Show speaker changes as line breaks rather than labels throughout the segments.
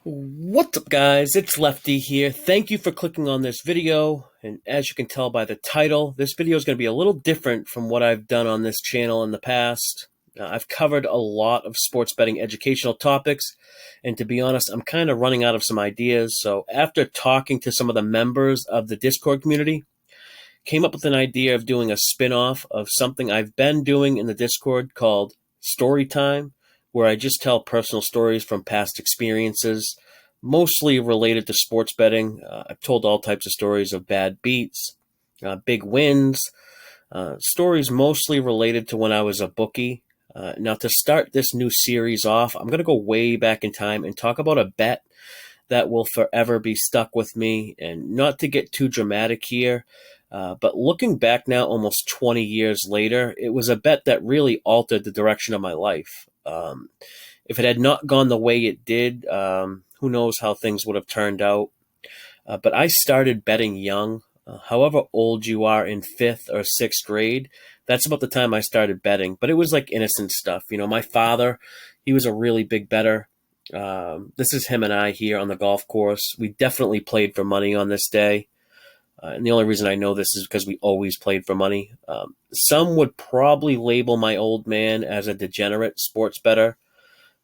What's up, guys? It's Lefty here. Thank you for clicking on this video. And as you can tell by the title, this video is going to be a little different from what I've done on this channel in the past. I've covered a lot of sports betting educational topics, and to be honest, I'm kind of running out of some ideas. So after talking to some of the members of the Discord community, came up with an idea of doing a spin-off of something I've been doing in the Discord called Story Time, where I just tell personal stories from past experiences, mostly related to sports betting. I've told all types of stories of bad beats, big wins, stories mostly related to when I was a bookie. Now, to start this new series off, I'm going to go way back in time and talk about a bet that will forever be stuck with me. And not to get too dramatic here, but looking back now, almost 20 years later, it was a bet that really altered the direction of my life. If it had not gone the way it did, who knows how things would have turned out. But I started betting young. However old you are in 5th or 6th grade, that's about the time I started betting. But it was like innocent stuff. You know, my father, he was a really big bettor. This is him and I here on the golf course. We definitely played for money on this day. And the only reason I know this is because we always played for money. Some would probably label my old man as a degenerate sports bettor,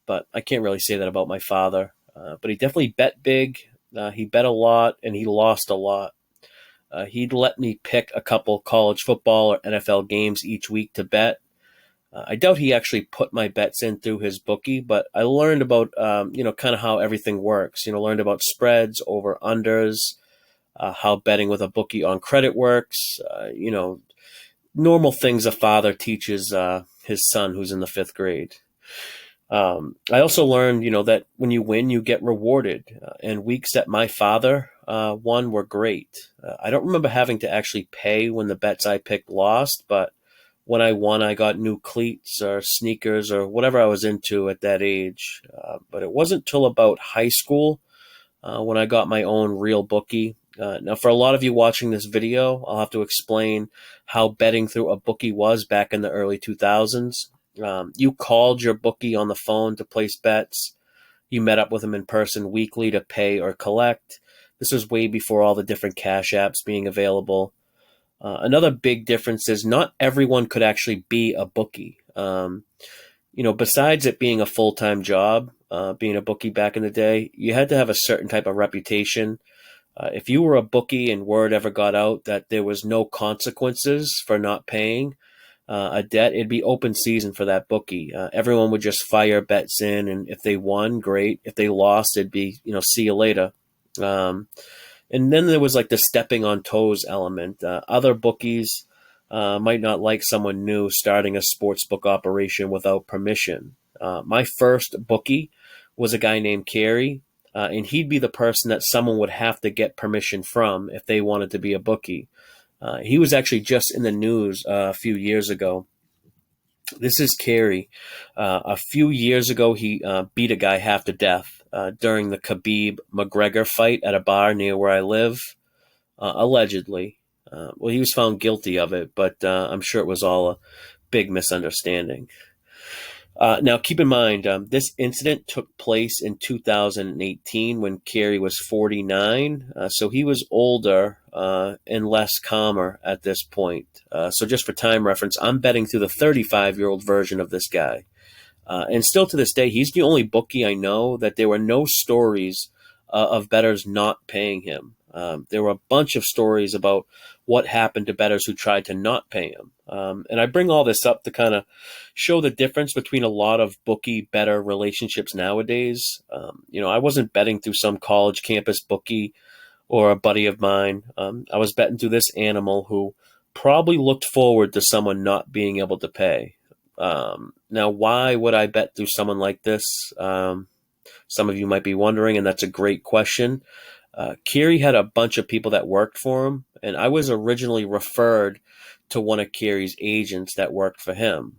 but I can't really say that about my father. But he definitely bet big. He bet a lot, and he lost a lot. He'd let me pick a couple college football or NFL games each week to bet. I doubt he actually put my bets in through his bookie, but I learned about, kind of how everything works. Learned about spreads, over unders, how betting with a bookie on credit works, normal things a father teaches his son who's in the 5th grade. I also learned, that when you win, you get rewarded. And weeks that my father won were great. I don't remember having to actually pay when the bets I picked lost, but when I won, I got new cleats or sneakers or whatever I was into at that age. But it wasn't till about high school when I got my own real bookie. Now, for a lot of you watching this video, I'll have to explain how betting through a bookie was back in the early 2000s. You called your bookie on the phone to place bets. You met up with them in person weekly to pay or collect. This was way before all the different cash apps being available. Another big difference is not everyone could actually be a bookie. Besides it being a full-time job, being a bookie back in the day, you had to have a certain type of reputation. If you were a bookie and word ever got out that there was no consequences for not paying a debt, it'd be open season for that bookie. Everyone would just fire bets in, and if they won, great. If they lost, it'd be, see you later. And then there was like the stepping on toes element. Other bookies might not like someone new starting a sports book operation without permission. My first bookie was a guy named Carey. And he'd be the person that someone would have to get permission from if they wanted to be a bookie. He was actually just in the news a few years ago. This is Carey. A few years ago, he beat a guy half to death during the Khabib-McGregor fight at a bar near where I live, allegedly. Well, he was found guilty of it, but I'm sure it was all a big misunderstanding. Now, keep in mind, this incident took place in 2018 when Carey was 49, so he was older and less calmer at this point. So just for time reference, I'm betting through the 35-year-old version of this guy. And still to this day, he's the only bookie I know that there were no stories of bettors not paying him. There were a bunch of stories about what happened to bettors who tried to not pay him. And I bring all this up to kind of show the difference between a lot of bookie-bettor relationships nowadays. I wasn't betting through some college campus bookie or a buddy of mine. I was betting through this animal who probably looked forward to someone not being able to pay. Now, why would I bet through someone like this? Some of you might be wondering, and that's a great question. Carey had a bunch of people that worked for him, and I was originally referred to one of Carey's agents that worked for him.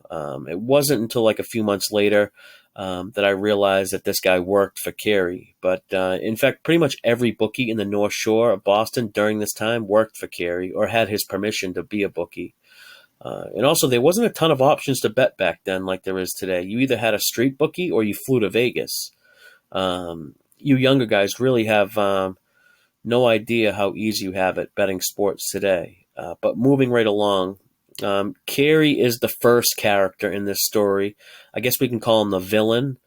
It wasn't until like a few months later that I realized that this guy worked for Carey. But in fact, pretty much every bookie in the North Shore of Boston during this time worked for Carey or had his permission to be a bookie. And also, there wasn't a ton of options to bet back then like there is today. You either had a street bookie or you flew to Vegas. you younger guys really have no idea how easy you have it betting sports today. But moving right along, Carrie is the first character in this story. I guess we can call him the villain.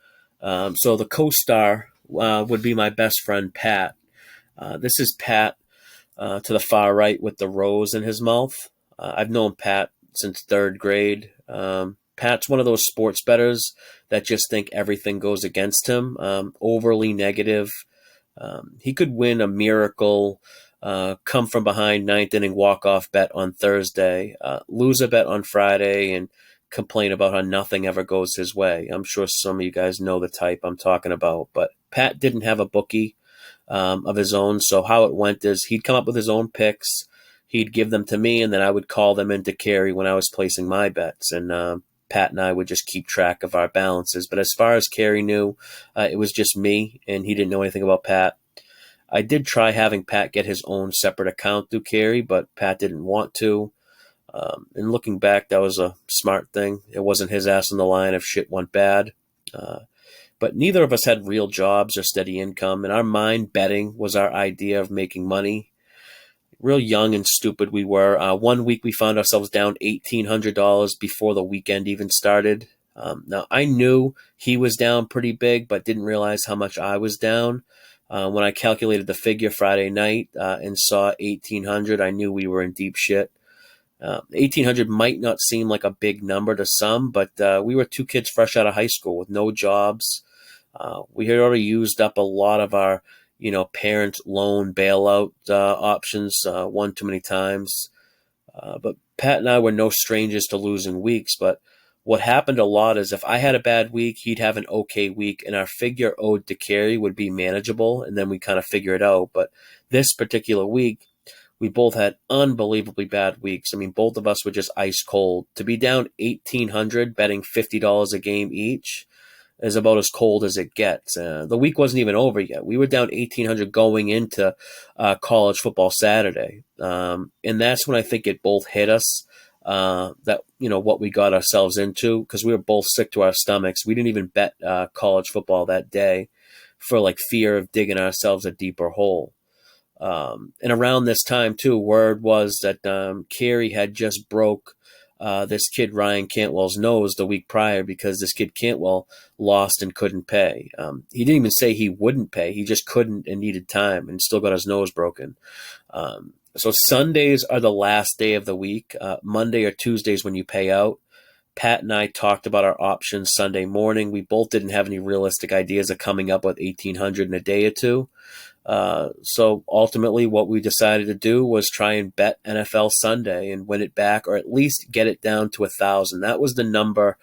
So the co-star would be my best friend Pat. This is Pat to the far right with the rose in his mouth. I've known Pat since third grade. Pat's one of those sports bettors that just think everything goes against him, overly negative. He could win a miracle, come from behind ninth inning walk-off bet on Thursday, lose a bet on Friday, and complain about how nothing ever goes his way. I'm sure some of you guys know the type I'm talking about, but Pat didn't have a bookie of his own. So how it went is he'd come up with his own picks. He'd give them to me, and then I would call them into Carrie when I was placing my bets. And Pat and I would just keep track of our balances. But as far as Carrie knew, it was just me, and he didn't know anything about Pat. I did try having Pat get his own separate account through Carrie, but Pat didn't want to. And looking back, that was a smart thing. It wasn't his ass on the line if shit went bad. But neither of us had real jobs or steady income. In our mind, betting was our idea of making money. Real young and stupid we were. One week we found ourselves down $1,800 before the weekend even started. Now, I knew he was down pretty big, but didn't realize how much I was down. When I calculated the figure Friday night and saw 1,800, I knew we were in deep shit. 1,800 might not seem like a big number to some, but we were two kids fresh out of high school with no jobs. We had already used up a lot of our, parent loan bailout options one too many times. But Pat and I were no strangers to losing weeks. But what happened a lot is if I had a bad week, he'd have an okay week, and our figure owed to Carrie would be manageable, and then we kind of figure it out. But this particular week, we both had unbelievably bad weeks. I mean, both of us were just ice cold. To be down 1,800, betting $50 a game each, is about as cold as it gets. The week wasn't even over yet. We were down 1,800 going into college football Saturday. And that's when I think it both hit us that, what we got ourselves into, because we were both sick to our stomachs. We didn't even bet college football that day for fear of digging ourselves a deeper hole. And around this time, too, word was that Carrie had just broke this kid Ryan Cantwell's nose the week prior because this kid Cantwell lost and couldn't pay. He didn't even say he wouldn't pay. He just couldn't and needed time and still got his nose broken. So Sundays are the last day of the week. Monday or Tuesdays when you pay out. Pat and I talked about our options Sunday morning. We both didn't have any realistic ideas of coming up with 1,800 in a day or two. So ultimately what we decided to do was try and bet NFL Sunday and win it back, or at least get it down to 1,000. That was the number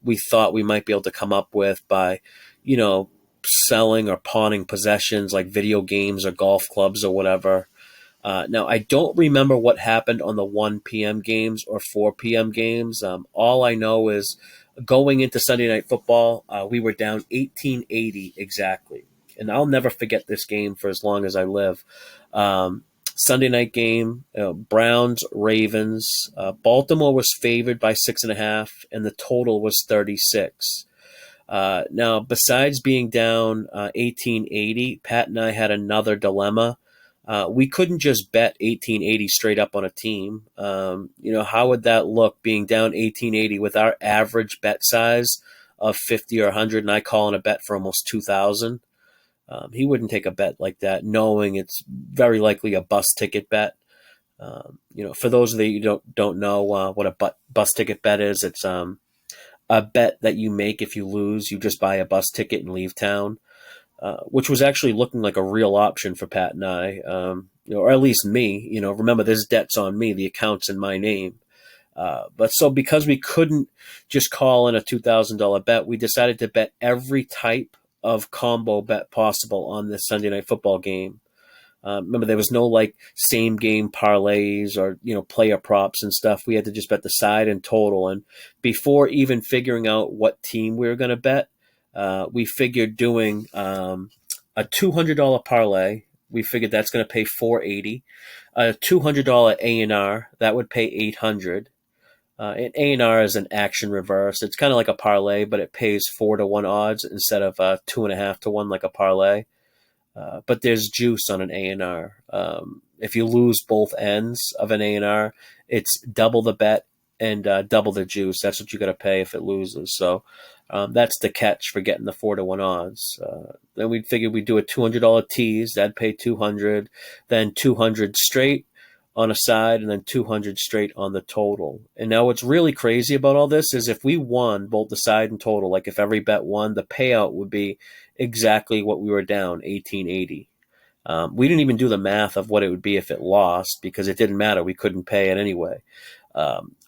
we thought we might be able to come up with by, selling or pawning possessions like video games or golf clubs or whatever. Now, I don't remember what happened on the 1 p.m. games or 4 p.m. games. All I know is going into Sunday Night Football, we were down 1,880 exactly. And I'll never forget this game for as long as I live. Sunday night game, Browns, Ravens. Baltimore was favored by 6.5, and the total was 36. Now, besides being down 1,880, Pat and I had another dilemma. We couldn't just bet 1,880 straight up on a team. How would that look being down 1,880 with our average bet size of 50 or 100, and I calling a bet for almost 2,000? He wouldn't take a bet like that, knowing it's very likely a bus ticket bet. For those of you who don't know what a bus ticket bet is, it's a bet that you make if you lose. You just buy a bus ticket and leave town, which was actually looking like a real option for Pat and I, or at least me. Remember, this debt's on me. The account's in my name. But so because we couldn't just call in a $2,000 bet, we decided to bet every type of combo bet possible on this Sunday Night Football game. Remember, there was no same game parlays or player props and stuff. We had to just bet the side and total. And before even figuring out what team we were going to bet, we figured doing a $200 parlay. We figured that's going to pay $480. A $200 A&R, that would pay $800. And A&R is an action reverse. It's kind of like a parlay, but it pays 4-1 odds instead of 2.5-1 like a parlay. But there's juice on an A&R. If you lose both ends of an A&R, it's double the bet and double the juice. That's what you got to pay if it loses. So that's the catch for getting the 4-1 odds. Then we figured we'd do a $200 tease. That'd pay 200, then 200 straight on a side, and then 200 straight on the total. And now what's really crazy about all this is if we won both the side and total, like if every bet won, the payout would be exactly what we were down, 1880. We didn't even do the math of what it would be if it lost because it didn't matter. We couldn't pay it anyway.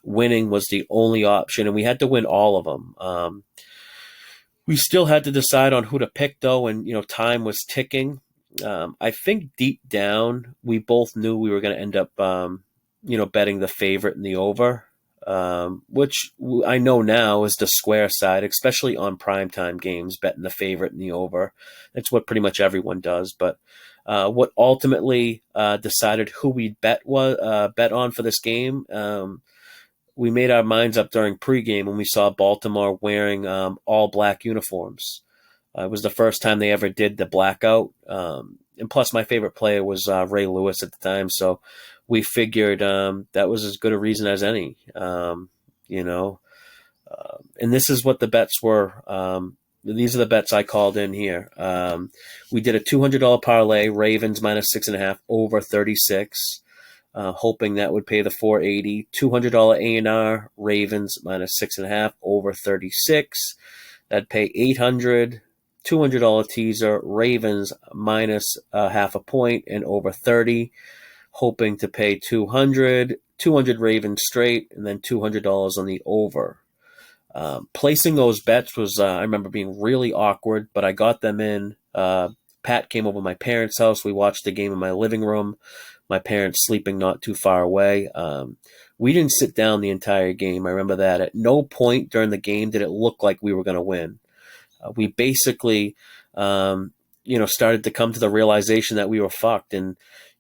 Winning was the only option, and we had to win all of them. We still had to decide on who to pick, though, and time was ticking. I think deep down we both knew we were going to end up, betting the favorite in the over, which I know now is the square side, especially on primetime games, betting the favorite in the over. That's what pretty much everyone does. But what ultimately decided who we'd bet on for this game, we made our minds up during pregame when we saw Baltimore wearing all black uniforms. It was the first time they ever did the blackout. And plus, my favorite player was Ray Lewis at the time. So we figured that was as good a reason as any, And this is what the bets were. These are the bets I called in here. We did a $200 parlay, Ravens minus 6.5 over 36. Hoping that would pay the 480. $200 A&R, Ravens minus 6.5 over 36. That'd pay 800. $200 teaser, Ravens minus half a point and over 30. Hoping to pay 200. 200 Ravens straight, and then $200 on the over. Placing those bets was, I remember being really awkward, but I got them in. Pat came over to my parents' house. We watched the game in my living room. My parents sleeping not too far away. We didn't sit down the entire game. I remember that. At no point during the game did it look like we were going to win. We basically, started to come to the realization that we were fucked. And,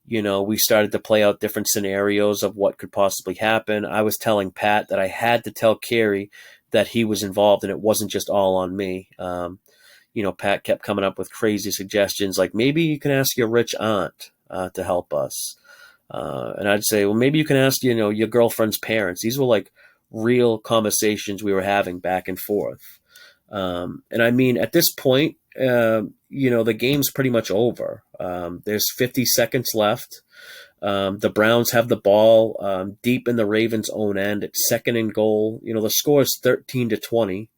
we started to play out different scenarios of what could possibly happen. I was telling Pat that I had to tell Carey that he was involved and it wasn't just all on me. Pat kept coming up with crazy suggestions like maybe you can ask your rich aunt to help us. And I'd say, well, maybe you can ask, your girlfriend's parents. These were like real conversations we were having back and forth. And I mean, at this point, the game's pretty much over. There's 50 seconds left. The Browns have the ball deep in the Ravens' own end. It's 2nd and goal. The score is 13-20.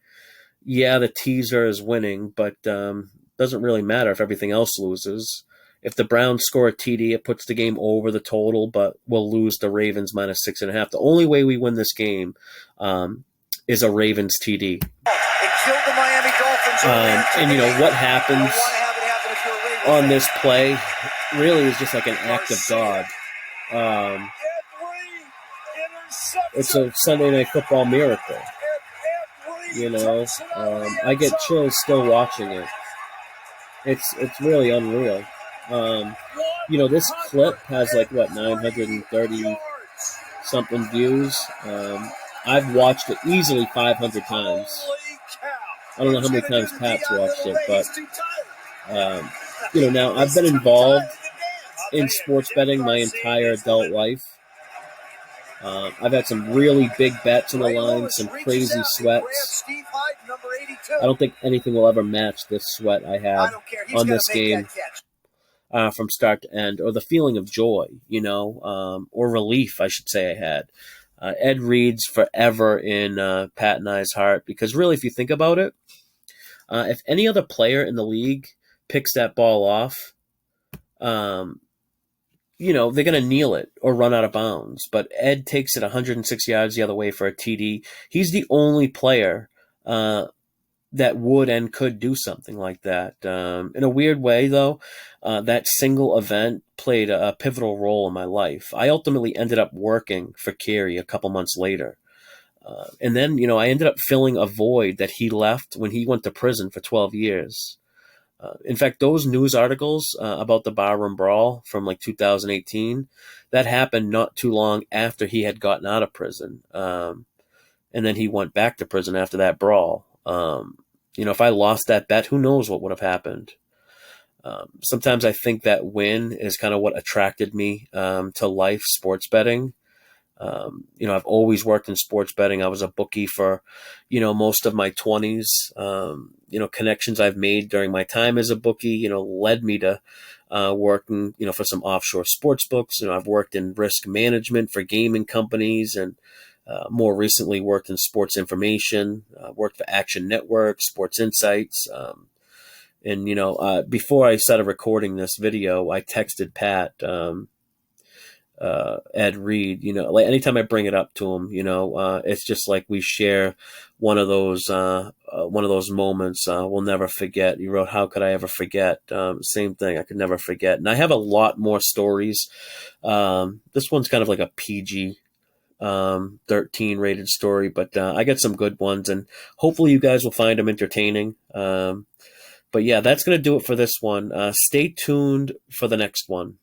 Yeah, the teaser is winning, but doesn't really matter if everything else loses. If the Browns score a TD, it puts the game over the total, but we'll lose the Ravens minus 6.5. The only way we win this game is a Ravens TD. And what happens on this play really is just like an act of God. It's a Sunday Night Football miracle. I get chills still watching it. It's really unreal. This clip has 930 something views. I've watched it easily 500 times. I don't know how many times Pat's watched it, but now I've been involved in sports betting my entire adult life. I've had some really big bets on the line, some crazy sweats. I don't think anything will ever match this sweat I had on this game from start to end, or the feeling of joy, or relief, I should say I had. Ed Reed's forever in Pat and I's heart, because really, if you think about it, if any other player in the league picks that ball off, they're going to kneel it or run out of bounds. But Ed takes it 106 yards the other way for a TD. He's the only player that would and could do something like that. In a weird way, though, that single event played a pivotal role in my life. I ultimately ended up working for Carey a couple months later. And then, I ended up filling a void that he left when he went to prison for 12 years. In fact, those news articles about the barroom brawl from 2018, that happened not too long after he had gotten out of prison. and then he went back to prison after that brawl. If I lost that bet, who knows what would have happened. Sometimes I think that win is kind of what attracted me to life sports betting. I've always worked in sports betting. I was a bookie for, most of my 20s. Connections I've made during my time as a bookie, led me to working, for some offshore sports books. I've worked in risk management for gaming companies, and more recently worked in sports information, worked for Action Network, Sports Insights. Before I started recording this video, I texted Pat, Ed Reed, like anytime I bring it up to him, it's just like we share one of those moments we'll never forget. He wrote, "How could I ever forget?" Same thing. I could never forget. And I have a lot more stories. This one's kind of like a PG 13 rated story, but I got some good ones, and hopefully you guys will find them entertaining. But yeah, that's going to do it for this one. Stay tuned for the next one.